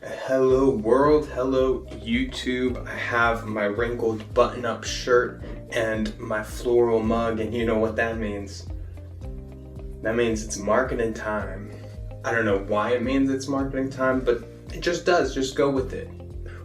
Hello world, hello YouTube. I have my wrinkled button-up shirt and my floral mug, and you know what that means. That means it's marketing time. I don't know why it means it's marketing time, but it just does, just go with it.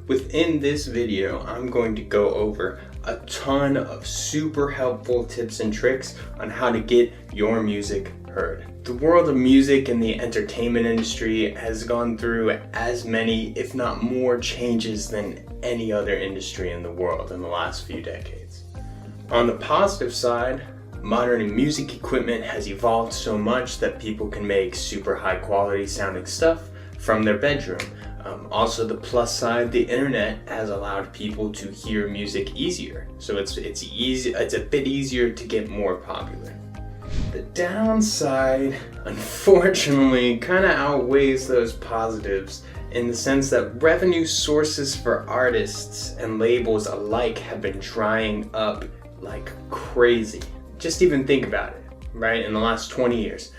Within this video, I'm going to go over a ton of super helpful tips and tricks on how to get your music heard. The world of music and the entertainment industry has gone through as many, if not more, changes than any other industry in the world in the last few decades. On the positive side, modern music equipment has evolved so much that people can make super high quality sounding stuff from their bedroom. Also, the plus side, the internet has allowed people to hear music easier. So it's a bit easier to get more popular. The downside, unfortunately, kind of outweighs those positives in the sense that revenue sources for artists and labels alike have been drying up like crazy. Just even think about it, right? In the last 20 years,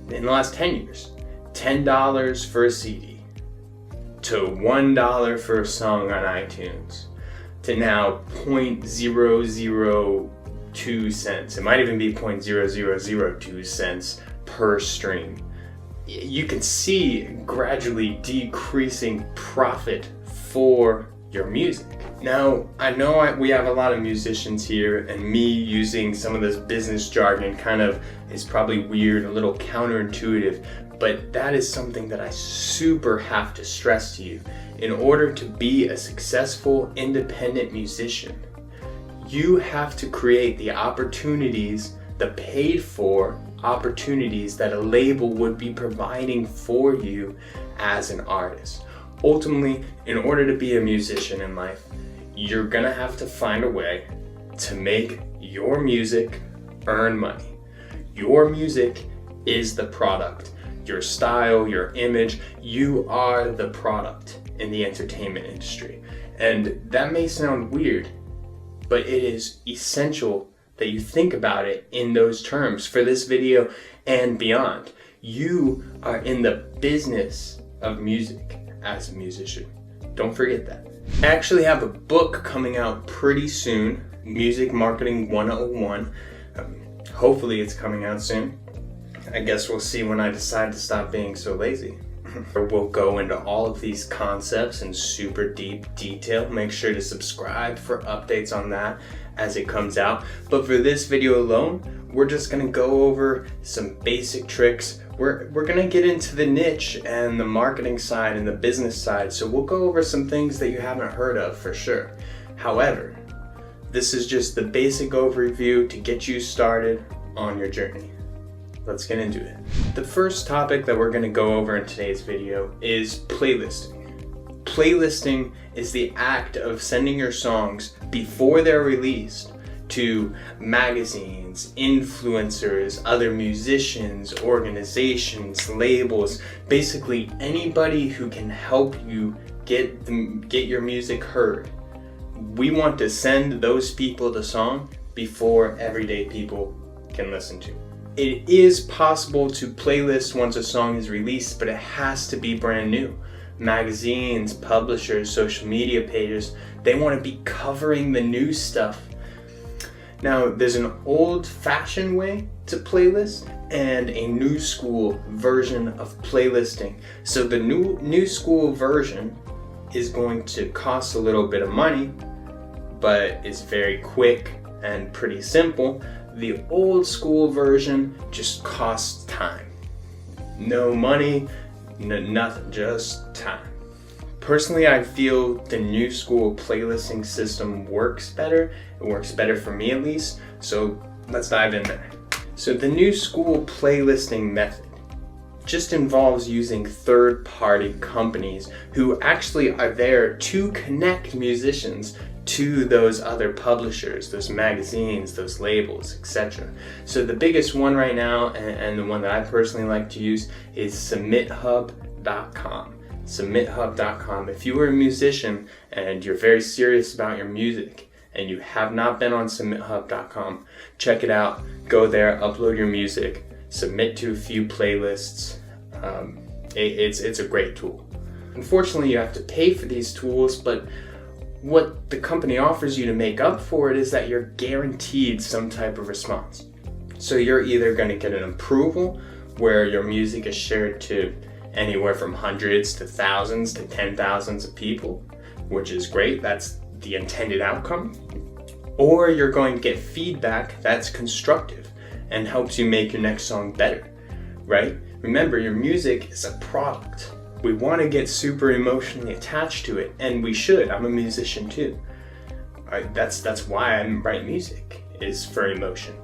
in the last 10 years, $10 for a CD, to $1 for a song on iTunes, to now 0.002 cents. It might even be 0.0002 cents per stream. You can see gradually decreasing profit for your music. Now, I know we have a lot of musicians here, and me using some of this business jargon kind of is probably weird, a little counterintuitive, but that is something that I super have to stress to you. In order to be a successful independent musician, you have to create the opportunities, the paid for opportunities that a label would be providing for you as an artist. Ultimately, in order to be a musician in life, you're gonna have to find a way to make your music earn money. Your music is the product. Your style, your image, you are the product in the entertainment industry. And that may sound weird, but it is essential that you think about it in those terms for this video and beyond. You are in the business of music as a musician. Don't forget that. I actually have a book coming out pretty soon, Music Marketing 101. Hopefully it's coming out soon. I guess we'll see when I decide to stop being so lazy. We'll go into all of these concepts in super deep detail. Make sure to subscribe for updates on that as it comes out. But for this video alone, we're just gonna go over some basic tricks. We're gonna get into the niche and the marketing side and the business side. So we'll go over some things that you haven't heard of for sure. However, this is just the basic overview to get you started on your journey. Let's get into it. The first topic that we're going to go over in today's video is playlisting. Playlisting is the act of sending your songs before they're released to magazines, influencers, other musicians, organizations, labels, basically anybody who can help you get your music heard. We want to send those people the song before everyday people can listen to it. It is possible to playlist once a song is released, but it has to be brand new. Magazines, publishers, social media pages, they want to be covering the new stuff. Now, there's an old-fashioned way to playlist and a new school version of playlisting. So the new school version is going to cost a little bit of money, but it's very quick and pretty simple. The old school version just costs time. No money, nothing, just time. Personally, I feel the new school playlisting system works better. It works better for me at least, so let's dive in there. So the new school playlisting method just involves using third-party companies who actually are there to connect musicians to those other publishers, those magazines, those labels, etc. So the biggest one right now, and the one that I personally like to use, is SubmitHub.com. SubmitHub.com. If you are a musician and you're very serious about your music and you have not been on SubmitHub.com, check it out. Go there, upload your music, submit to a few playlists. It's a great tool. Unfortunately, you have to pay for these tools, but what the company offers you to make up for it is that you're guaranteed some type of response. So you're either going to get an approval where your music is shared to anywhere from hundreds to thousands to 10,000s of people, which is great. That's the intended outcome. Or you're going to get feedback that's constructive and helps you make your next song better, right? Remember, your music is a product. We want to get super emotionally attached to it, and we should. I'm a musician too. That's why I write music, is for emotion.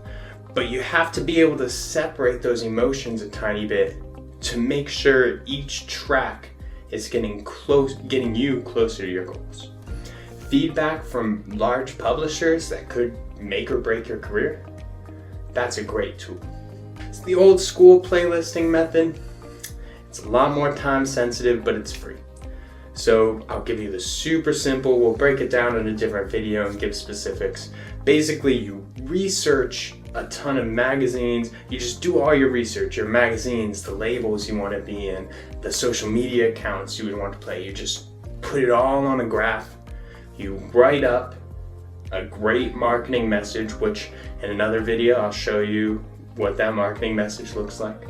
But you have to be able to separate those emotions a tiny bit to make sure each track is getting you closer to your goals. Feedback from large publishers that could make or break your career, that's a great tool. It's the old school playlisting method. It's a lot more time sensitive, but it's free. So I'll give you the super simple, we'll break it down in a different video and give specifics. Basically, you research a ton of magazines, you just do all your research, your magazines, the labels you want to be in, the social media accounts you would want to play, you just put it all on a graph. You write up a great marketing message, which in another video I'll show you what that marketing message looks like.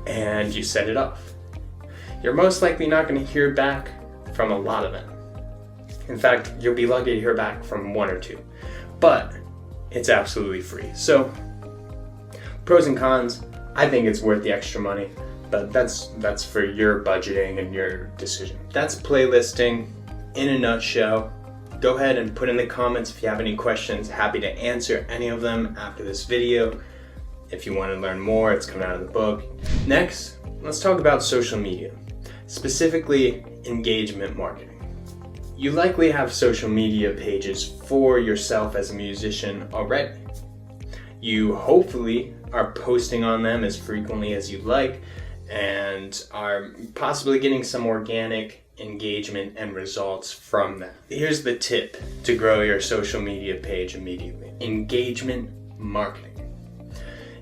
And you set it off. You're most likely not going to hear back from a lot of them. In fact, you'll be lucky to hear back from one or two, but it's absolutely free. So, pros and cons, I think it's worth the extra money, but that's for your budgeting and your decision. That's playlisting in a nutshell. Go ahead and put in the comments if you have any questions. Happy to answer any of them after this video. If you want to learn more, it's coming out of the book. Next, let's talk about social media, specifically engagement marketing. You likely have social media pages for yourself as a musician already. You hopefully are posting on them as frequently as you like and are possibly getting some organic engagement and results from that. Here's the tip to grow your social media page immediately. Engagement marketing.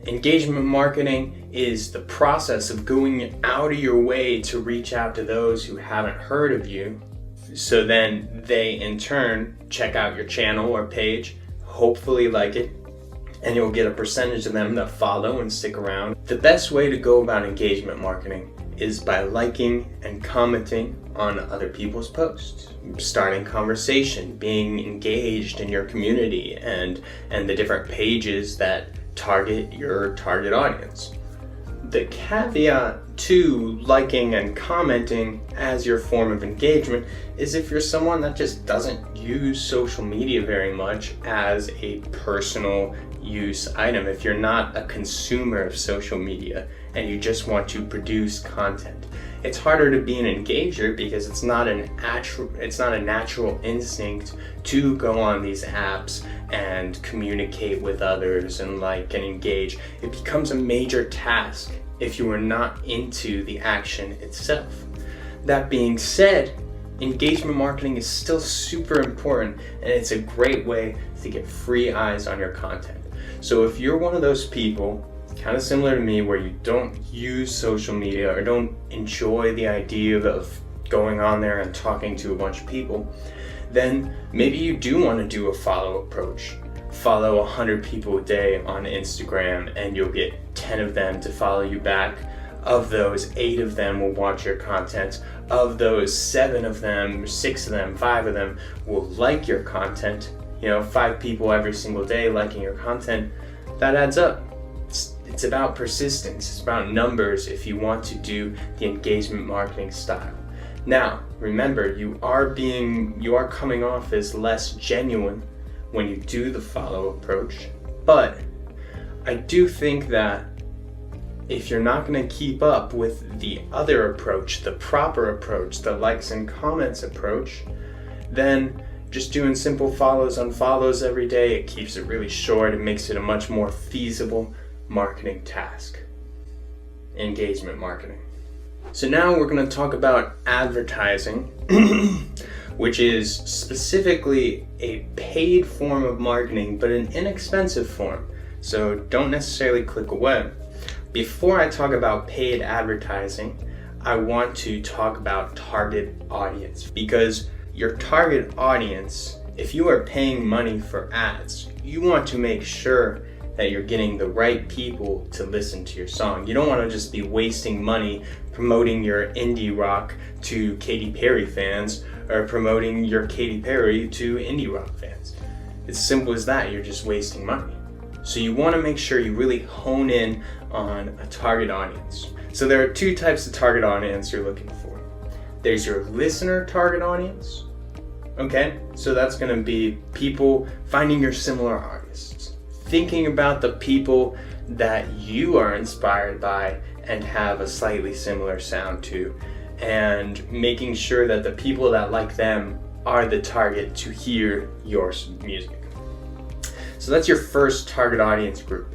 Engagement marketing is the process of going out of your way to reach out to those who haven't heard of you, so then they in turn check out your channel or page, hopefully like it, and you'll get a percentage of them that follow and stick around. The best way to go about engagement marketing is by liking and commenting on other people's posts, starting conversation, being engaged in your community and the different pages that target your target audience. The caveat to liking and commenting as your form of engagement is if you're someone that just doesn't use social media very much as a personal use item. If you're not a consumer of social media and you just want to produce content, it's harder to be an engager because it's not a natural instinct to go on these apps and communicate with others and like and engage. It becomes a major task if you are not into the action itself. That being said, engagement marketing is still super important, and it's a great way to get free eyes on your content. So if you're one of those people, kind of similar to me, where you don't use social media or don't enjoy the idea of going on there and talking to a bunch of people, then maybe you do want to do a follow approach. Follow 100 people a day on Instagram and you'll get 10 of them to follow you back. Of those, 8 of them will watch your content. Of those, 7 of them, 6 of them, 5 of them will like your content. 5 people every single day liking your content, that adds up. It's about persistence, it's about numbers if you want to do the engagement marketing style. Now, remember, you are coming off as less genuine when you do the follow approach, but I do think that if you're not going to keep up with the other approach, the proper approach, the likes and comments approach, then just doing simple follows, unfollows every day, it keeps it really short. It makes it a much more feasible marketing task. Engagement marketing. So now we're going to talk about advertising, which is specifically a paid form of marketing, but an inexpensive form. So don't necessarily click away. Before I talk about paid advertising, I want to talk about target audience, because your target audience, if you are paying money for ads, you want to make sure that you're getting the right people to listen to your song. You don't want to just be wasting money promoting your indie rock to Katy Perry fans, or promoting your Katy Perry to indie rock fans. It's simple as that. You're just wasting money. So you want to make sure you really hone in on a target audience. So there are two types of target audience you're looking for. There's your listener target audience. Okay, so that's going to be people finding your similar artists, thinking about the people that you are inspired by and have a slightly similar sound to, and making sure that the people that like them are the target to hear your music. So that's your first target audience group.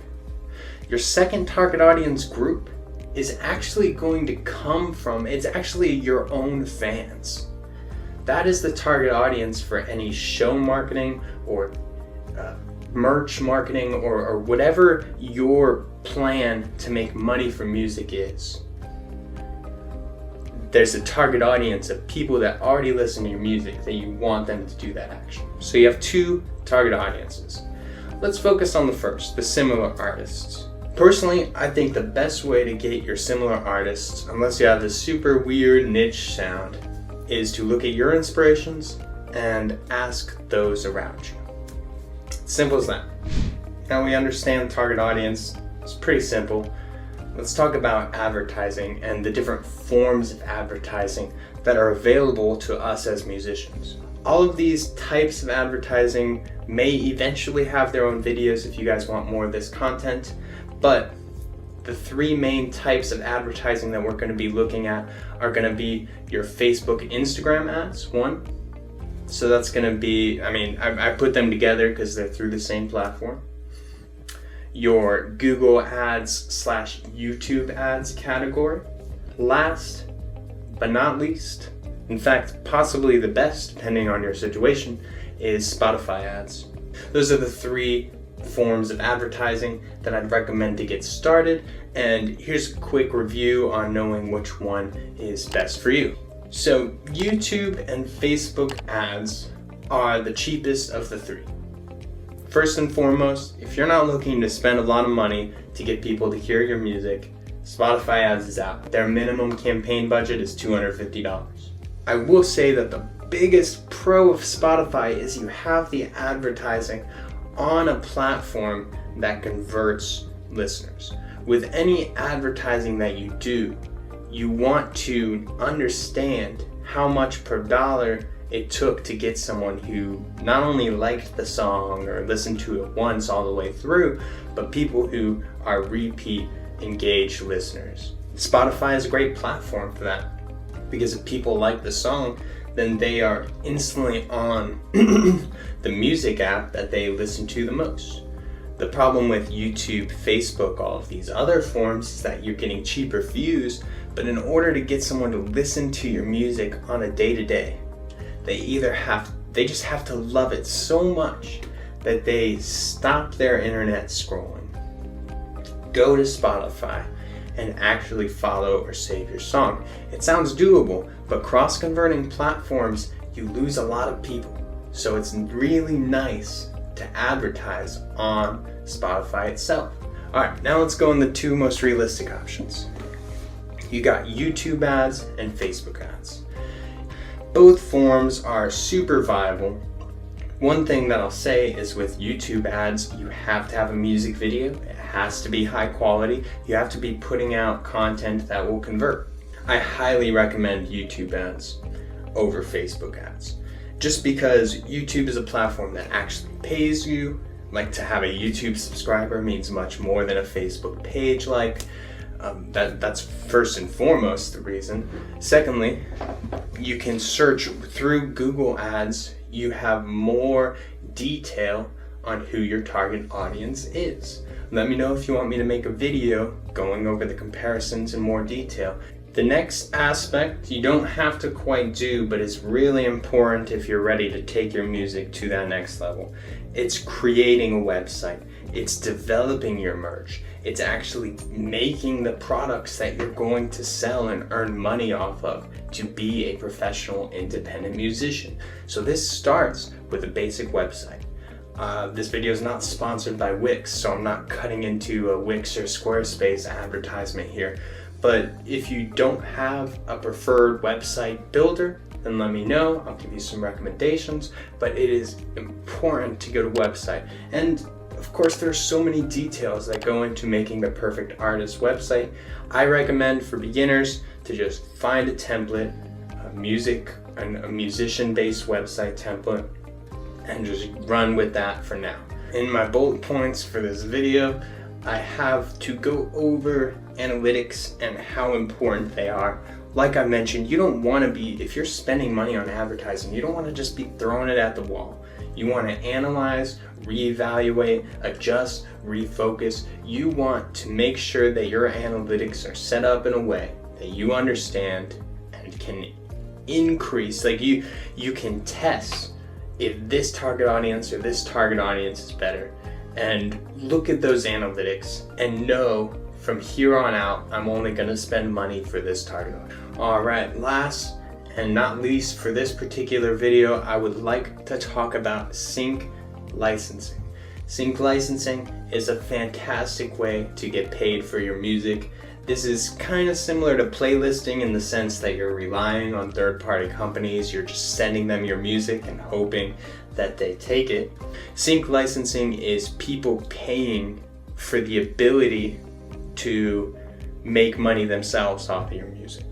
Your second target audience group is actually going to come from, it's actually your own fans. That is the target audience for any show marketing or merch marketing or whatever your plan to make money from music is. There's a target audience of people that already listen to your music that you want them to do that action. So you have two target audiences. Let's focus on the first, the similar artists. Personally, I think the best way to get your similar artists, unless you have this super weird niche sound, is to look at your inspirations and ask those around you. Simple as that. Now we understand target audience. It's pretty simple. Let's talk about advertising and the different forms of advertising that are available to us as musicians. All of these types of advertising may eventually have their own videos if you guys want more of this content, but the three main types of advertising that we're going to be looking at are going to be your Facebook, Instagram ads, one. So that's going to be, I put them together because they're through the same platform. Your Google ads / YouTube ads category. Last but not least, in fact, possibly the best, depending on your situation, is Spotify ads. Those are the three forms of advertising that I'd recommend to get started, and here's a quick review on knowing which one is best for you. So YouTube and Facebook ads are the cheapest of the three. First and foremost, if you're not looking to spend a lot of money to get people to hear your music, Spotify ads is out. Their minimum campaign budget is $250. I will say that the biggest pro of Spotify is you have the advertising on a platform that converts listeners. With any advertising that you do, you want to understand how much per dollar it took to get someone who not only liked the song or listened to it once all the way through, but people who are repeat engaged listeners. Spotify is a great platform for that, because if people like the song, then they are instantly on the music app that they listen to the most. The problem with YouTube, Facebook, all of these other forms is that you're getting cheaper views, but in order to get someone to listen to your music on a day-to-day, they just have to love it so much that they stop their internet scrolling, go to Spotify, and actually follow or save your song. It sounds doable, but cross-converting platforms, you lose a lot of people. So it's really nice to advertise on Spotify itself. All right, now let's go in the two most realistic options. You got YouTube ads and Facebook ads. Both forms are super viable. One thing that I'll say is with YouTube ads, you have to have a music video. It has to be high quality. You have to be putting out content that will convert. I highly recommend YouTube ads over Facebook ads, just because YouTube is a platform that actually pays you. Like, to have a YouTube subscriber means much more than a Facebook page like. That's first and foremost the reason. Secondly, you can search through Google ads. You have more detail on who your target audience is. Let me know if you want me to make a video going over the comparisons in more detail. The next aspect you don't have to quite do, but it's really important if you're ready to take your music to that next level. It's creating a website. It's developing your merch. It's actually making the products that you're going to sell and earn money off of to be a professional independent musician. So this starts with a basic website. This video is not sponsored by Wix, so I'm not cutting into a Wix or Squarespace advertisement here. But if you don't have a preferred website builder, then let me know. I'll give you some recommendations. But it is important to go to website. And of course, there's so many details that go into making the perfect artist website. I recommend for beginners to just find a template, a musician-based website template, and just run with that for now. In my bullet points for this video, I have to go over analytics and how important they are. Like I mentioned, you don't want to be, if you're spending money on advertising, you don't want to just be throwing it at the wall. You want to analyze, reevaluate, adjust, refocus. You want to make sure that your analytics are set up in a way that you understand and can increase, like you can test if this target audience or this target audience is better, and look at those analytics and know from here on out, I'm only going to spend money for this target audience. All right, last and not least for this particular video, I would like to talk about sync licensing. Sync licensing is a fantastic way to get paid for your music. This is kind of similar to playlisting in the sense that you're relying on third-party companies. You're just sending them your music and hoping that they take it. Sync licensing is people paying for the ability to make money themselves off of your music.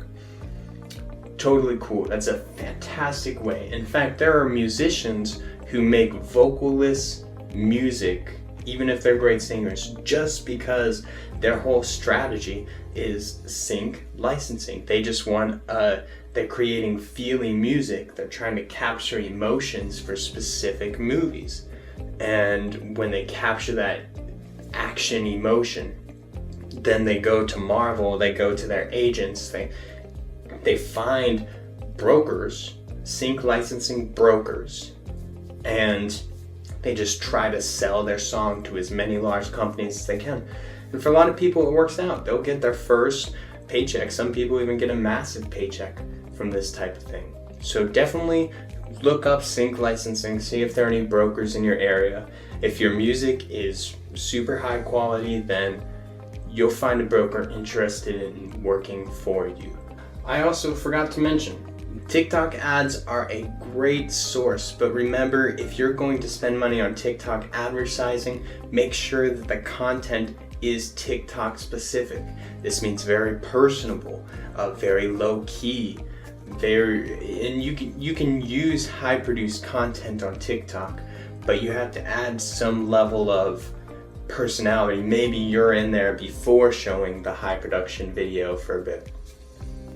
Totally cool. That's a fantastic way. In fact, there are musicians who make vocalless music, even if they're great singers, just because their whole strategy is sync licensing. They just want, they're creating feeling music. They're trying to capture emotions for specific movies. And when they capture that action emotion, then they go to Marvel, they go to their agents, they find brokers, sync licensing brokers, and they just try to sell their song to as many large companies as they can. And for a lot of people, it works out. They'll get their first paycheck. Some people even get a massive paycheck from this type of thing. So definitely look up sync licensing, see if there are any brokers in your area. If your music is super high quality, then you'll find a broker interested in working for you. I also forgot to mention, TikTok ads are a great source, but remember, if you're going to spend money on TikTok advertising, make sure that the content is TikTok specific. This means very personable, very low key, and you can use high produced content on TikTok, but you have to add some level of personality. Maybe you're in there before showing the high production video for a bit.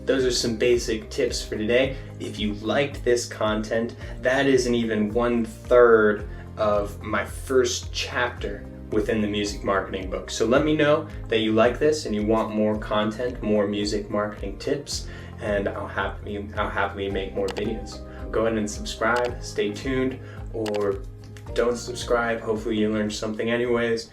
Those are some basic tips for today. If you liked this content, that isn't even 1/3 of my first chapter within the music marketing book. So let me know that you like this and you want more content, more music marketing tips, and I'll happily make more videos. Go ahead and subscribe, stay tuned, or don't subscribe. Hopefully you learned something anyways.